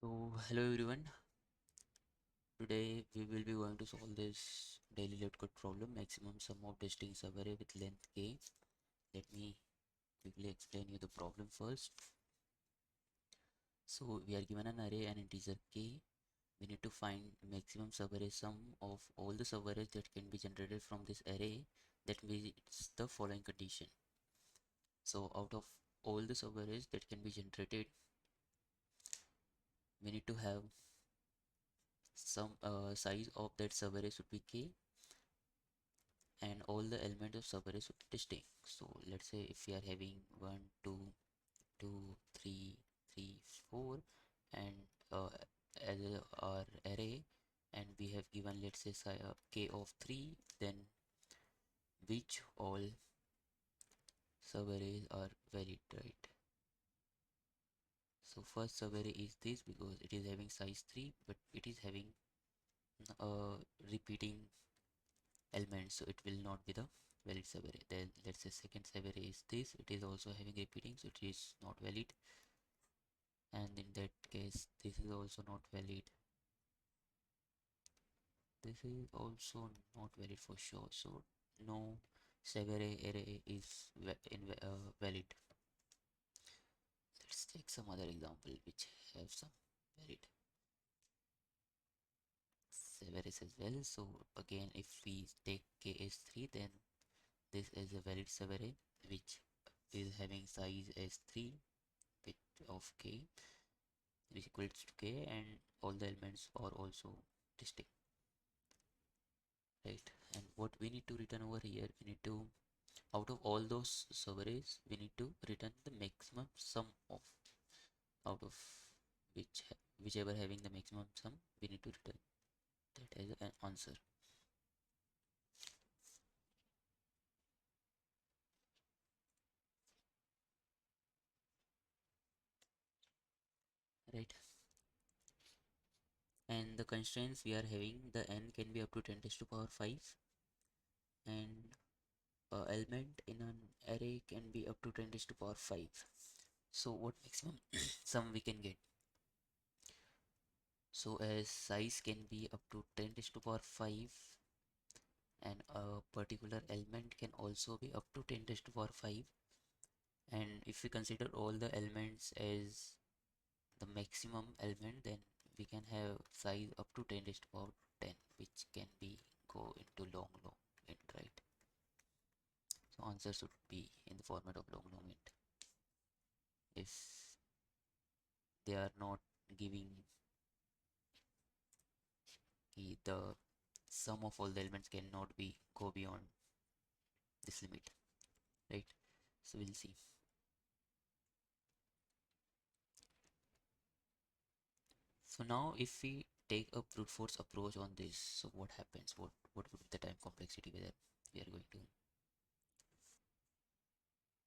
So, hello everyone. Today we will be going to solve this daily LeetCode problem, maximum sum of testing subarray with length k. Let me quickly explain you the problem first. So, we are given an array and integer k. We need to find maximum subarray sum of all the subarrays that can be generated from this array that meets the following condition. So, out of all the subarrays that can be generated, we need to have some size of that subarray should be k, and all the elements of subarray should be distinct. So let's say if we are having 1 2 2 3 3 4 and as our array, and we have given, let's say, k of 3, then which all subarrays are valid, right? So first subarray is this because it is having size 3, but it is having repeating element, so it will not be the valid subarray. Then let's say second subarray is this, it is also having repeating, so it is not valid, and in that case this is also not valid, this is also not valid for sure, so no subarray array is valid. Let's take some other example which have some valid subarrays as well. So again, if we take k as 3, then this is a valid subarray which is having size as 3 bit of k, which equals to k, and all the elements are also distinct, right? And what we need to return over here, we need to, out of all those subarrays, we need to return the maximum sum of, out of whichever having the maximum sum, we need to return that as an answer. Right, and the constraints we are having, the n can be up to 10 raised to power 5, and element in an array can be up to 10 raised to power 5. So what maximum sum we can get? So as size can be up to 10 raised to power 5, and a particular element can also be up to 10 raised to power 5, and if we consider all the elements as the maximum element, then we can have size up to 10 raised to power 10, which can be go into long int, right? So answer should be in the format of long int. If they are not giving the sum of all the elements cannot be go beyond this limit, right? So we'll see. So now if we take a brute force approach on this, so what happens? What would be the time complexity, whether we are going to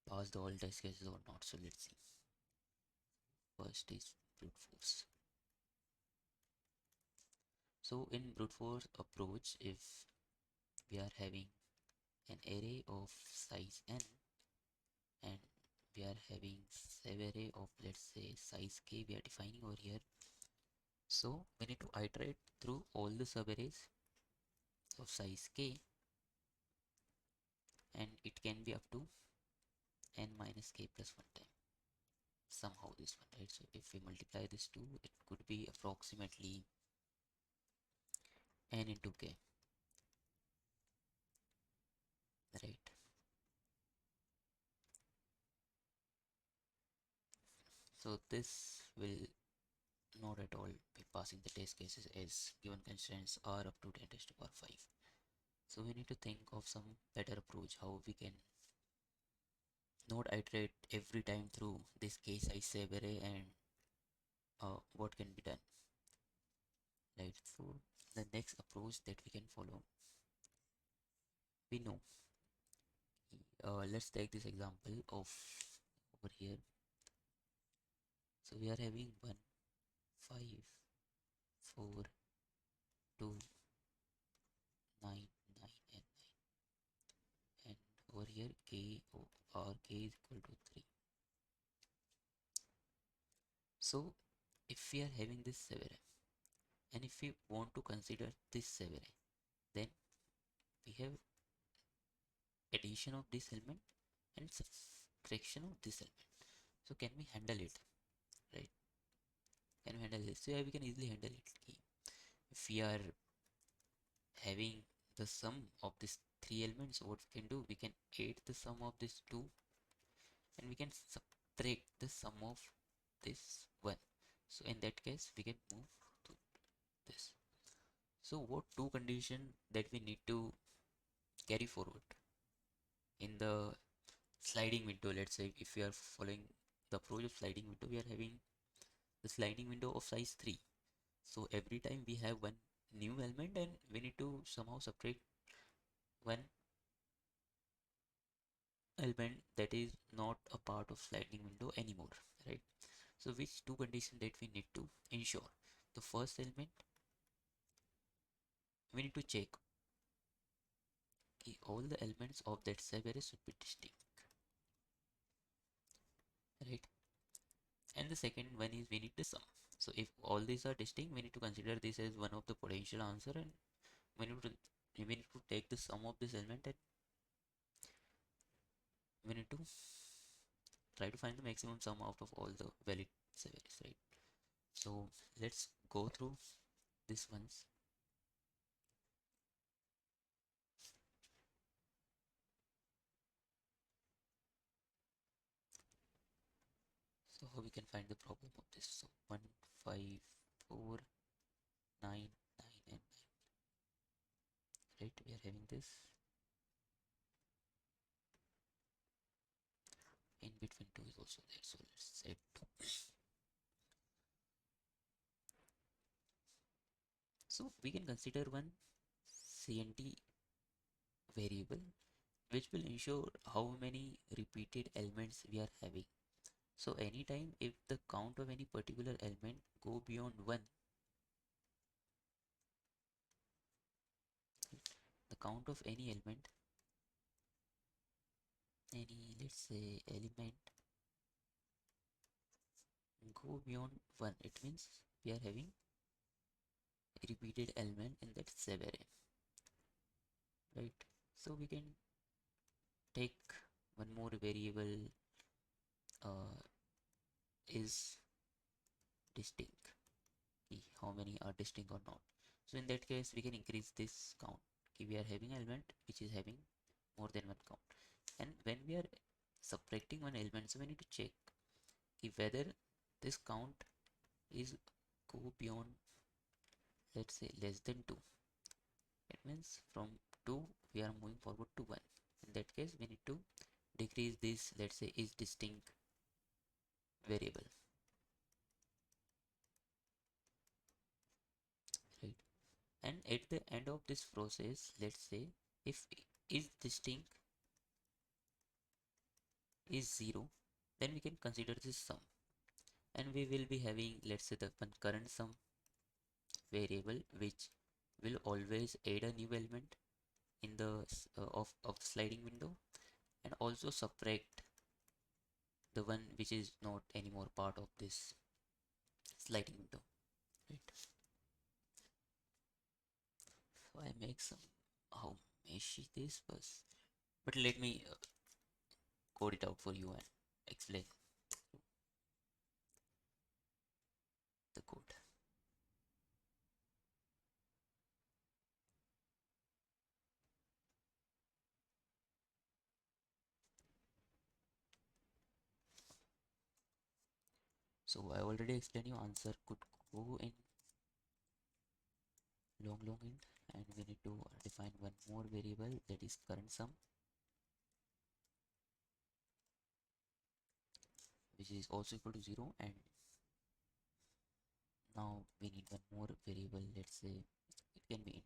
pass the all test cases or not? So let's see. First is brute force. So in brute force approach, if we are having an array of size n, and we are having subarray of, let's say, size k we are defining over here, so we need to iterate through all the subarrays of size k, and it can be up to n minus k plus 1 time, somehow this one, right? So if we multiply this 2, it could be approximately n into k, right? So this will not at all be passing the test cases as given constraints are up to 10 raised to power 5. So we need to think of some better approach, how we can not iterate every time through this case size subarray, and what can be done, right? So the next approach that we can follow, we know, let's take this example of over here. So we are having 1 5 4 2 9 9 and 9, and over here k or k is equal to 3. So if we are having this Subarray and if we want to consider this Subarray, then we have addition of this element and subtraction of this element. So can we handle it, right? Can we handle this? So yeah, we can easily handle it. If we are having the sum of these three elements, what we can do, we can add the sum of these two and we can subtract the sum of this one. So in that case we can move to this. So what two condition that we need to carry forward in the sliding window? Let's say if we are following the approach of sliding window, we are having the sliding window of size 3. So every time we have one new element and we need to somehow subtract one element that is not a part of sliding window anymore, right? So which two conditions that we need to ensure? The first element, we need to check all the elements of that Subarray should be distinct, right? And the second one is we need the sum. So if all these are distinct, we need to consider this as one of the potential answer, and we need to take the sum of this element and we need to try to find the maximum sum out of all the valid Subarrays, right? So let's go through this ones. So how we can find the problem of this? So 1, 5, 4, 9, 9 and 9, right? We are having this. In between 2 is also there, so let's set 2. So we can consider one CNT variable which will ensure how many repeated elements we are having. So anytime if the count of any particular element go beyond 1, the count of any element, any let's say element go beyond 1, it means we are having repeated element in that Subarray, right? So we can take one more variable is distinct, how many are distinct or not. So in that case we can increase this count. We are having element which is having more than one count, and when we are subtracting one element, so we need to check if whether this count is go beyond, let's say, less than 2. It means from 2 we are moving forward to 1. In that case we need to decrease this, let's say, is distinct variable, right? And at the end of this process, let's say if is distinct is 0, then we can consider this sum, and we will be having, let's say, the current sum variable which will always add a new element in the of sliding window and also subtract the one which is not anymore part of this sliding window, right? So I make some how meshy this was, but let me code it out for you and explain the code. So I already explained you answer could go in long int, and we need to define one more variable, that is current sum, which is also equal to 0, and now we need one more variable, let's say it can be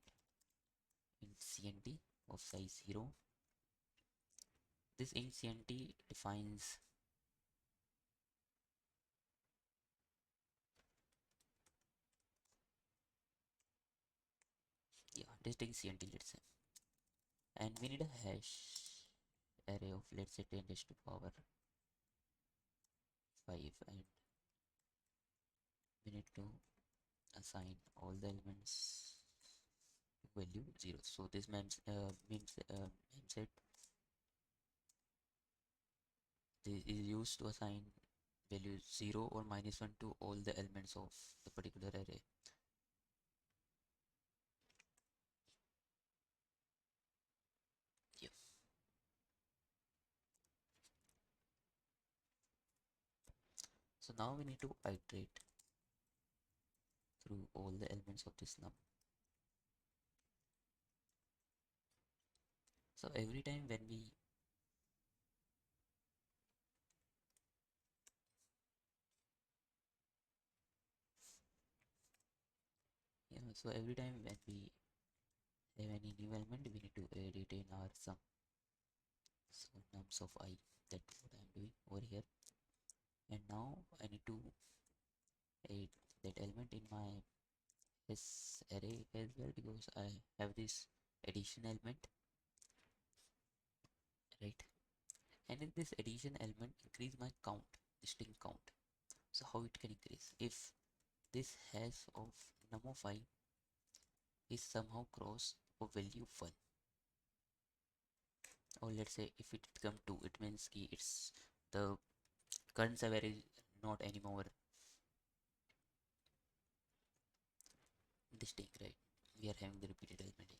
int cnt of size 0. This int cnt defines, yeah, distinct cnt, let's say, and we need a hash array of, let's say, 10 raised to power 5, and we need to assign all the elements value 0. So this mem set is used to assign value 0 or -1 to all the elements of the particular array. Yeah. So now we need to iterate through all the elements of this num. So every time when we so every time when we have any new element, we need to add it in our sum. So nums of I, that's what I'm doing over here. And now I need to add that element in my this array as well, because I have this addition element, right? And in this addition element increase my count, the string count. So how it can increase? If this hash of num of I is somehow cross of value 1, or let's say if it become 2, it means ki it's the current server is not anymore distinct, right? We are having the repeated element in it.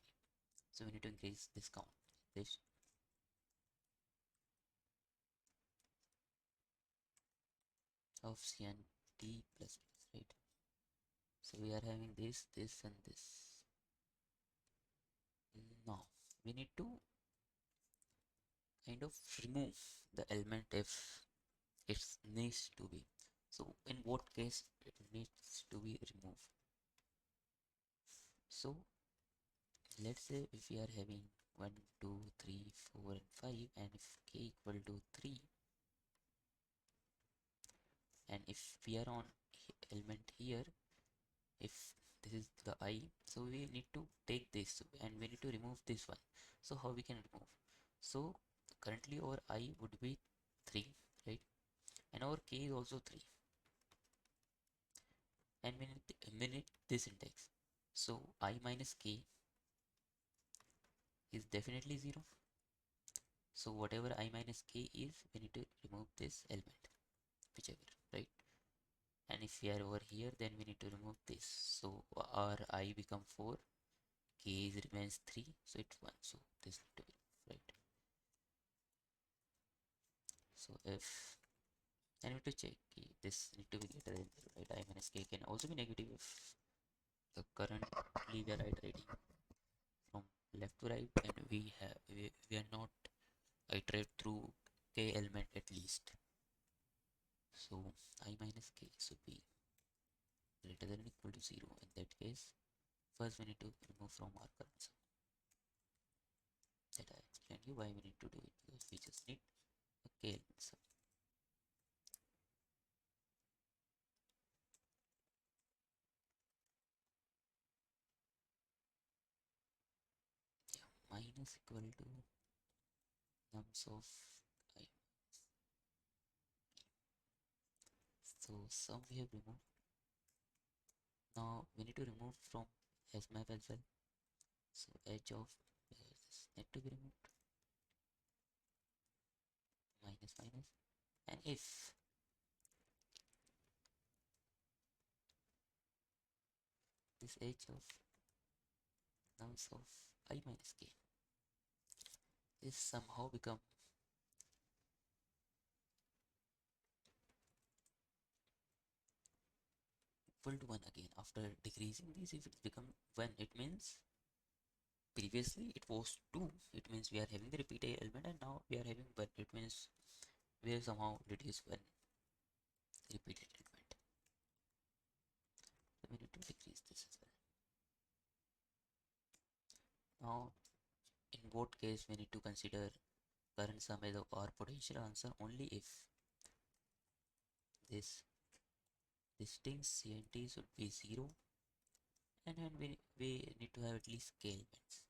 So we need to increase this count, this of cnt plus plus, right? So we are having this, and this. Now we need to kind of remove the element if it needs to be. So in what case it needs to be removed? So let's say if we are having 1, 2, 3, 4 and 5, and if k equal to 3, and if we are on element here, if this is the I, so we need to take this and we need to remove this one. So how we can remove? So currently our I would be 3, right? And our k is also 3, and we need this index. So I minus k is definitely 0. So whatever I minus k is, we need to remove this element, whichever, right? And if we are over here, then we need to remove this. So our I become 4, k is remains 3, so it's 1. So this need to be removed, right? So if I need to check this need to be greater than 0, right? I minus k can also be negative if the currently we are iterating from left to right, and we are not iterate through k element at least. So I minus k should be greater than or equal to 0. In that case, first we need to remove from our current sum. That I explained you why we need to do it, because we just need a k element sum. Yeah, minus equal to nums of I. So sum we have removed. Now we need to remove from map as well. So edge of this need to be removed, minus minus, and if this edge of nums of I minus k is somehow become equal to 1 again after decreasing this, if it's become 1, it means previously it was 2, it means we are having the repeated element, and now we are having 1, it means we have somehow reduced 1 repeated element. So we need to decrease this as well. Now in what case we need to consider current sum as our potential answer? Only if this distinct CNT should be 0, and then we need to have at least k elements.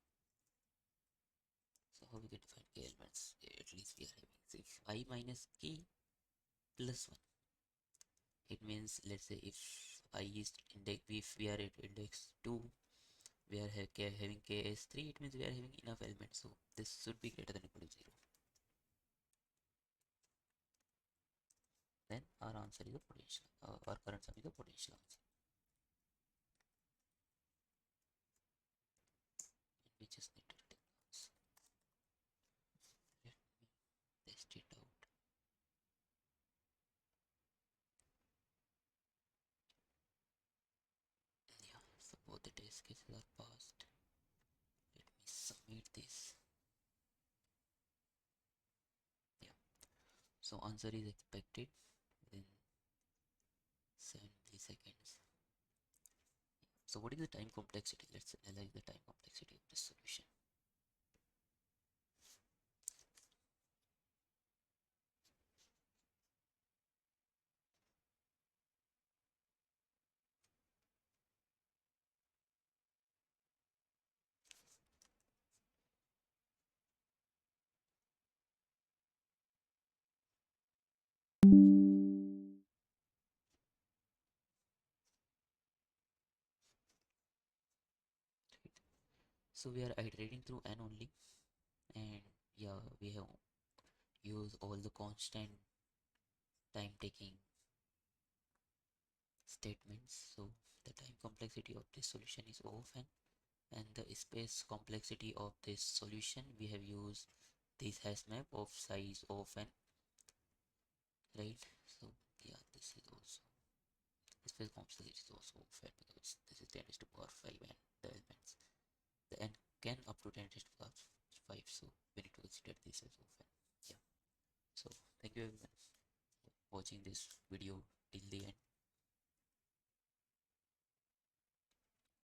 So how we can define k elements? At least we are having, so if I minus k plus 1, it means, let's say if I is index, if we are at index 2, we are having k as 3, it means we are having enough elements, so this should be greater than or equal to 0. Then our answer is a potential, our current sum is a potential answer. And we just need to return answer. Let me test it out. Yeah, so both the test cases are passed. Let me submit this. Yeah, so answer is expected within 70 seconds. So what is the time complexity? Let's analyze the time complexity of this solution. So we are iterating through n only, and yeah, we have used all the constant time taking statements. So the time complexity of this solution is O of n, and the space complexity of this solution, we have used this hash map of size of n, right? So yeah, this is also space complexity is also of n, because this is 10 to the power 5 and the elements, the n can up to 10 to the power 5, so we need to consider this as of n. Yeah, so thank you everyone for watching this video till the end.